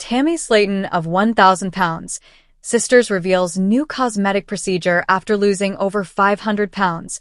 Tammy Slaton of 1,000 pounds. Sisters reveals new cosmetic procedure after losing over 500 pounds.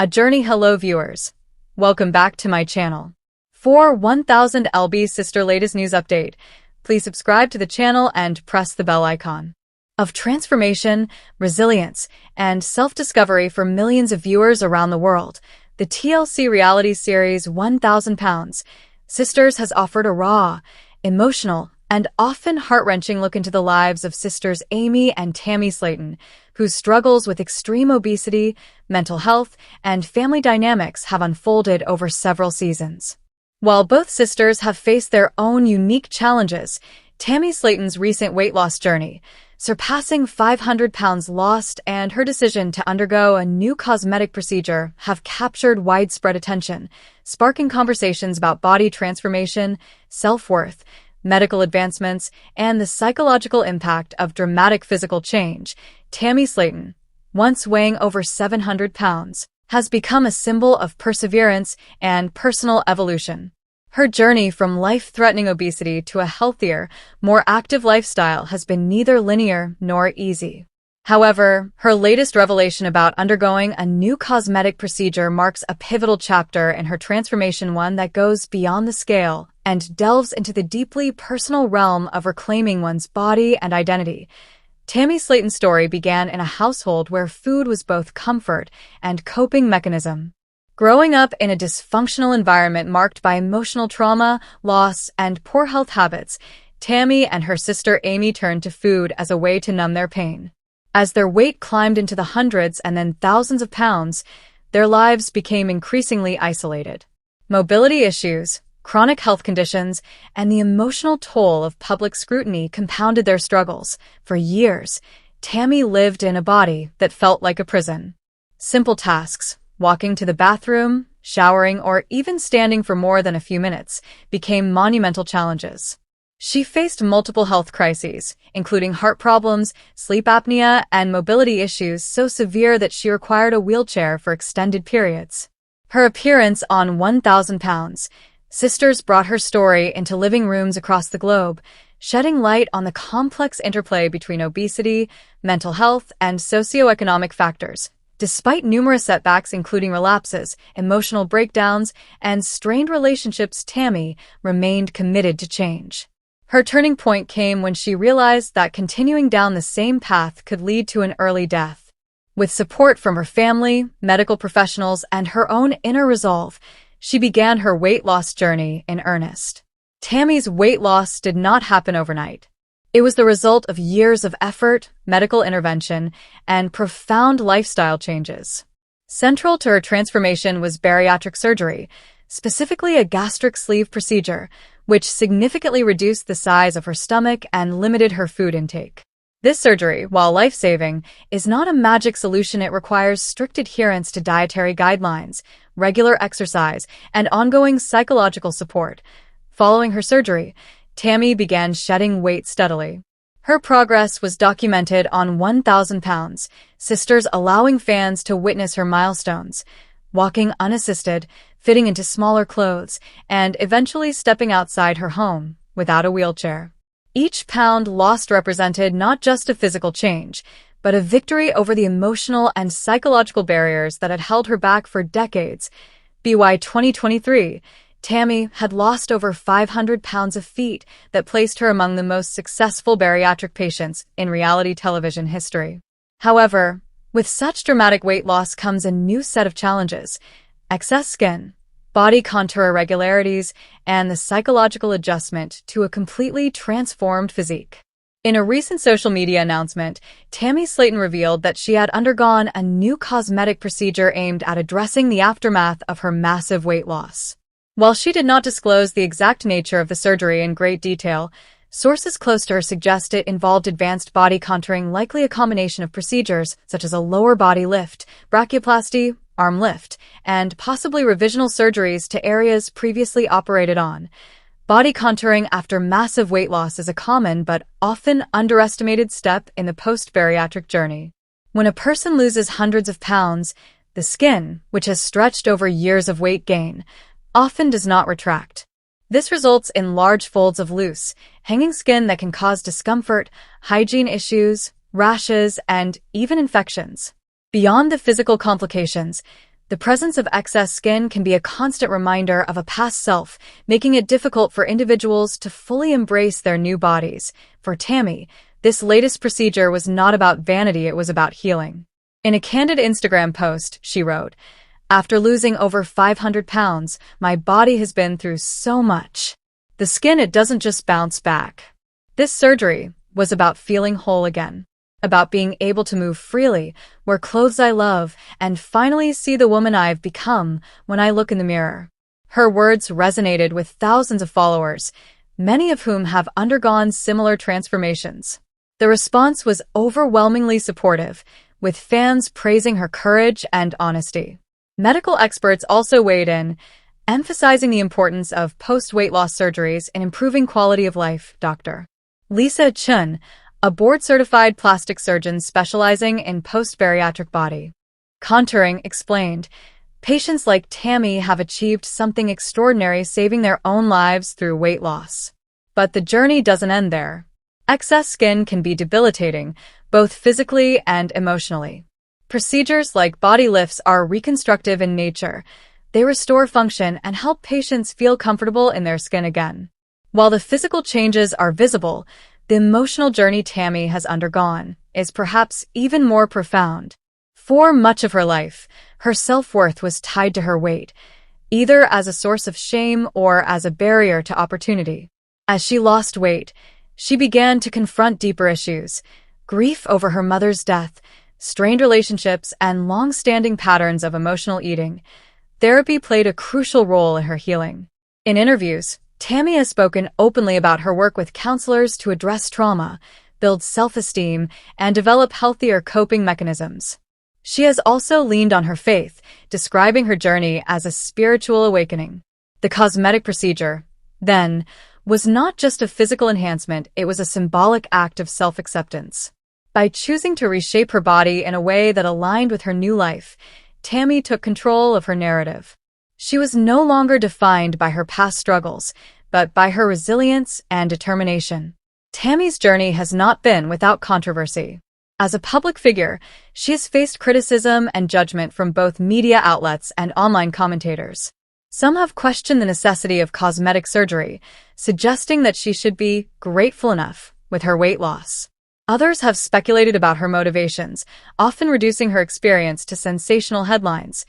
A journey. Hello viewers. Welcome back to my channel. For 1000 lb sister latest news update, please subscribe to the channel and press the bell icon. Of transformation, resilience, and self-discovery for millions of viewers around the world, the TLC reality series 1000 pounds Sisters has offered a raw, emotional, and often heart-wrenching look into the lives of sisters Amy and Tammy Slaton, whose struggles with extreme obesity, mental health, and family dynamics have unfolded over several seasons. While both sisters have faced their own unique challenges, Tammy Slaton's recent weight loss journey, surpassing 500 pounds lost, and her decision to undergo a new cosmetic procedure have captured widespread attention, sparking conversations about body transformation, self-worth, medical advancements, and the psychological impact of dramatic physical change. Tammy Slaton, once weighing over 700 pounds, has become a symbol of perseverance and personal evolution. Her journey from life-threatening obesity to a healthier, more active lifestyle has been neither linear nor easy. However, her latest revelation about undergoing a new cosmetic procedure marks a pivotal chapter in her transformation, one that goes beyond the scale and delves into the deeply personal realm of reclaiming one's body and identity. Tammy Slaton's story began in a household where food was both comfort and coping mechanism. Growing up in a dysfunctional environment marked by emotional trauma, loss, and poor health habits, Tammy and her sister Amy turned to food as a way to numb their pain. As their weight climbed into the hundreds and then thousands of pounds, their lives became increasingly isolated. Mobility issues, chronic health conditions, and the emotional toll of public scrutiny compounded their struggles. For years, Tammy lived in a body that felt like a prison. Simple tasks, walking to the bathroom, showering, or even standing for more than a few minutes, became monumental challenges. She faced multiple health crises, including heart problems, sleep apnea, and mobility issues so severe that she required a wheelchair for extended periods. Her appearance on 1000 pounds, sisters brought her story into living rooms across the globe, shedding light on the complex interplay between obesity, mental health, and socioeconomic factors. Despite numerous setbacks including relapses, emotional breakdowns, and strained relationships, Tammy remained committed to change. Her turning point came when she realized that continuing down the same path could lead to an early death. With support from her family, medical professionals, and her own inner resolve, she began her weight loss journey in earnest. Tammy's weight loss did not happen overnight. It was the result of years of effort, medical intervention, and profound lifestyle changes. Central to her transformation was bariatric surgery, specifically a gastric sleeve procedure, which significantly reduced the size of her stomach and limited her food intake. This surgery, while life-saving, is not a magic solution. It requires strict adherence to dietary guidelines, regular exercise, and ongoing psychological support. Following her surgery, Tammy began shedding weight steadily. Her progress was documented on 1000 pounds, sisters allowing fans to witness her milestones, walking unassisted, fitting into smaller clothes, and eventually stepping outside her home without a wheelchair. Each pound lost represented not just a physical change, but a victory over the emotional and psychological barriers that had held her back for decades. By 2023, Tammy had lost over 500 pounds, of feat that placed her among the most successful bariatric patients in reality television history. However, with such dramatic weight loss comes a new set of challenges: excess skin, body contour irregularities, and the psychological adjustment to a completely transformed physique. In a recent social media announcement, Tammy Slaton revealed that she had undergone a new cosmetic procedure aimed at addressing the aftermath of her massive weight loss. While she did not disclose the exact nature of the surgery in great detail, sources close to her suggest it involved advanced body contouring, likely a combination of procedures such as a lower body lift, brachioplasty, arm lift, and possibly revisional surgeries to areas previously operated on. Body contouring after massive weight loss is a common but often underestimated step in the post-bariatric journey. When a person loses hundreds of pounds, the skin, which has stretched over years of weight gain, often does not retract. This results in large folds of loose, hanging skin that can cause discomfort, hygiene issues, rashes, and even infections. Beyond the physical complications, the presence of excess skin can be a constant reminder of a past self, making it difficult for individuals to fully embrace their new bodies. For Tammy, this latest procedure was not about vanity, it was about healing. In a candid Instagram post, she wrote, "After losing over 500 pounds, my body has been through so much. The skin, it doesn't just bounce back. This surgery was about feeling whole again, about being able to move freely, wear clothes I love, and finally see the woman I've become when I look in the mirror." Her words resonated with thousands of followers, many of whom have undergone similar transformations. The response was overwhelmingly supportive, with fans praising her courage and honesty. Medical experts also weighed in, emphasizing the importance of post-weight loss surgeries in improving quality of life. Dr. Lisa Chun, a board-certified plastic surgeon specializing in post-bariatric body contouring, explained, "Patients like Tammy have achieved something extraordinary, saving their own lives through weight loss. But the journey doesn't end there. Excess skin can be debilitating, both physically and emotionally. Procedures like body lifts are reconstructive in nature. They restore function and help patients feel comfortable in their skin again. While the physical changes are visible, the emotional journey Tammy has undergone is perhaps even more profound. For much of her life, her self-worth was tied to her weight, either as a source of shame or as a barrier to opportunity. As she lost weight, she began to confront deeper issues: grief over her mother's death, strained relationships, and long-standing patterns of emotional eating. Therapy played a crucial role in her healing. In interviews, Tammy has spoken openly about her work with counselors to address trauma, build self-esteem, and develop healthier coping mechanisms. She has also leaned on her faith, describing her journey as a spiritual awakening. The cosmetic procedure, then, was not just a physical enhancement, it was a symbolic act of self-acceptance. By choosing to reshape her body in a way that aligned with her new life, Tammy took control of her narrative. She was no longer defined by her past struggles, but by her resilience and determination. Tammy's journey has not been without controversy. As a public figure, she has faced criticism and judgment from both media outlets and online commentators. Some have questioned the necessity of cosmetic surgery, suggesting that she should be grateful enough with her weight loss. Others have speculated about her motivations, often reducing her experience to sensational headlines.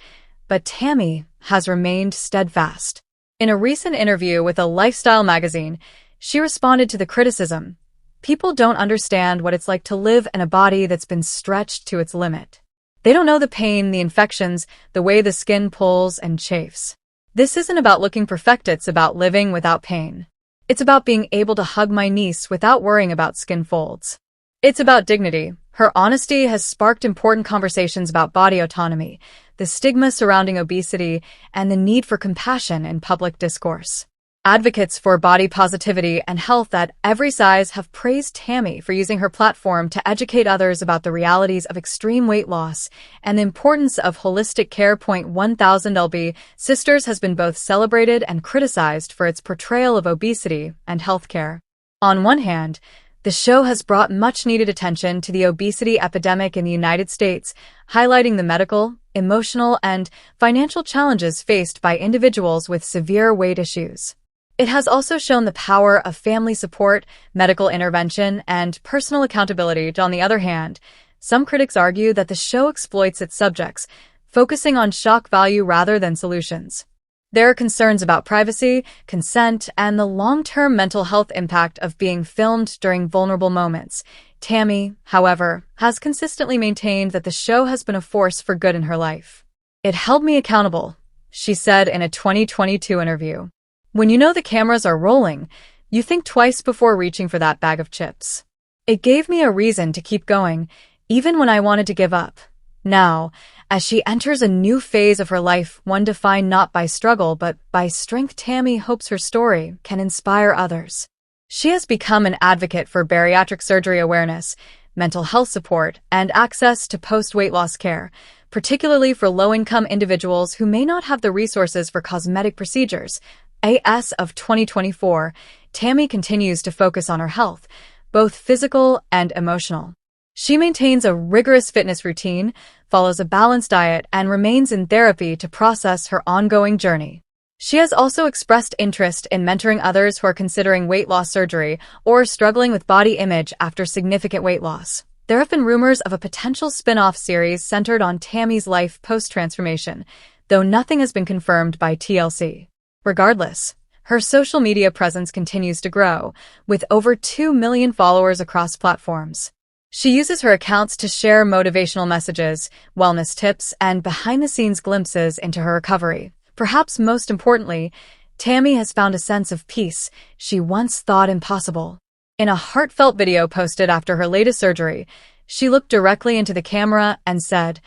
But Tammy has remained steadfast. In a recent interview with a lifestyle magazine, she responded to the criticism: "People don't understand what it's like to live in a body that's been stretched to its limit. They don't know the pain, the infections, the way the skin pulls and chafes. This isn't about looking perfect, it's about living without pain. It's about being able to hug my niece without worrying about skin folds. It's about dignity." Her honesty has sparked important conversations about body autonomy, the stigma surrounding obesity, and the need for compassion in public discourse. Advocates for body positivity and health at every size have praised Tammy for using her platform to educate others about the realities of extreme weight loss and the importance of holistic care. 1000 Sisters has been both celebrated and criticized for its portrayal of obesity and healthcare. On one hand, the show has brought much-needed attention to the obesity epidemic in the United States, highlighting the medical, emotional, and financial challenges faced by individuals with severe weight issues. It has also shown the power of family support, medical intervention, and personal accountability. On the other hand, some critics argue that the show exploits its subjects, focusing on shock value rather than solutions. There are concerns about privacy, consent, and the long-term mental health impact of being filmed during vulnerable moments. Tammy, however, has consistently maintained that the show has been a force for good in her life. "It held me accountable," she said in a 2022 interview. "When you know the cameras are rolling, you think twice before reaching for that bag of chips. It gave me a reason to keep going, even when I wanted to give up." Now, as she enters a new phase of her life, one defined not by struggle but by strength, Tammy hopes her story can inspire others. She has become an advocate for bariatric surgery awareness, mental health support, and access to post-weight loss care, particularly for low-income individuals who may not have the resources for cosmetic procedures. AS of 2024, Tammy continues to focus on her health, both physical and emotional. She maintains a rigorous fitness routine, follows a balanced diet, and remains in therapy to process her ongoing journey. She has also expressed interest in mentoring others who are considering weight loss surgery or struggling with body image after significant weight loss. There have been rumors of a potential spin-off series centered on Tammy's life post-transformation, though nothing has been confirmed by TLC. Regardless, her social media presence continues to grow, with over 2 million followers across platforms. She uses her accounts to share motivational messages, wellness tips, and behind-the-scenes glimpses into her recovery. Perhaps most importantly, Tammy has found a sense of peace she once thought impossible. In a heartfelt video posted after her latest surgery, she looked directly into the camera and said,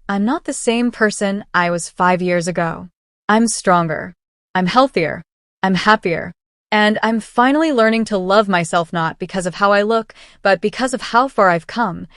"I'm not the same person I was 5 years ago. I'm stronger. I'm healthier. I'm happier. And I'm finally learning to love myself not because of how I look, but because of how far I've come."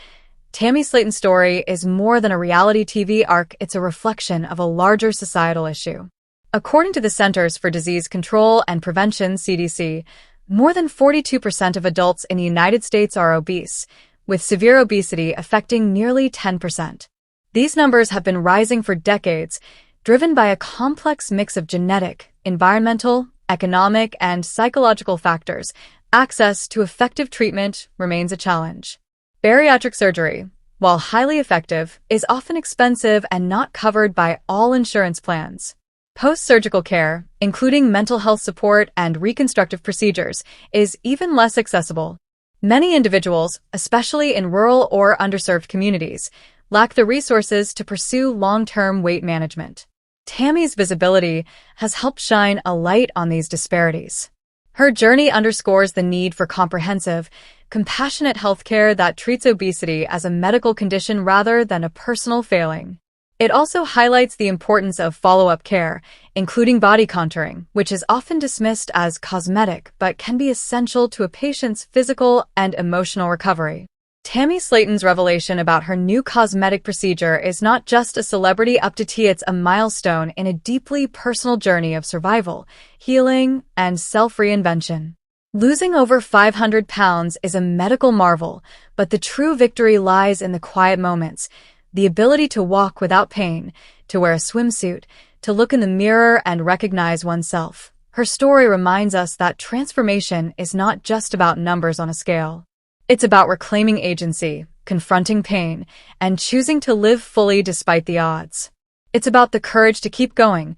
Tammy Slaton's story is more than a reality TV arc, it's a reflection of a larger societal issue. According to the Centers for Disease Control and Prevention, CDC, more than 42% of adults in the United States are obese, with severe obesity affecting nearly 10%. These numbers have been rising for decades, driven by a complex mix of genetic, environmental, economic, and psychological factors. Access to effective treatment remains a challenge. Bariatric surgery, while highly effective, is often expensive and not covered by all insurance plans. Post-surgical care, including mental health support and reconstructive procedures, is even less accessible. Many individuals, especially in rural or underserved communities, lack the resources to pursue long-term weight management. Tammy's visibility has helped shine a light on these disparities. Her journey underscores the need for comprehensive, compassionate healthcare that treats obesity as a medical condition rather than a personal failing. It also highlights the importance of follow-up care, including body contouring, which is often dismissed as cosmetic but can be essential to a patient's physical and emotional recovery. Tammy Slaton's revelation about her new cosmetic procedure is not just a celebrity update, it's a milestone in a deeply personal journey of survival, healing, and self-reinvention. Losing over 500 pounds is a medical marvel, but the true victory lies in the quiet moments, the ability to walk without pain, to wear a swimsuit, to look in the mirror and recognize oneself. Her story reminds us that transformation is not just about numbers on a scale. It's about reclaiming agency, confronting pain, and choosing to live fully despite the odds. It's about the courage to keep going,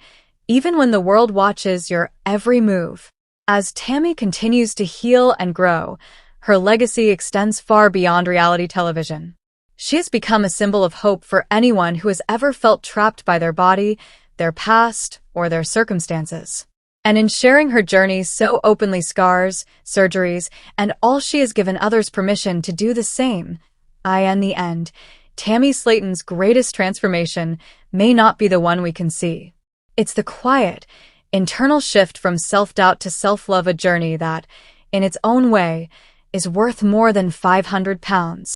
even when the world watches your every move. As Tammy continues to heal and grow, her legacy extends far beyond reality television. She has become a symbol of hope for anyone who has ever felt trapped by their body, their past, or their circumstances. And in sharing her journey so openly, scars, surgeries, and all, she has given others permission to do the same. In the end, Tammy Slaton's greatest transformation may not be the one we can see. It's the quiet, internal shift from self-doubt to self-love, a journey that, in its own way, is worth more than 500 pounds.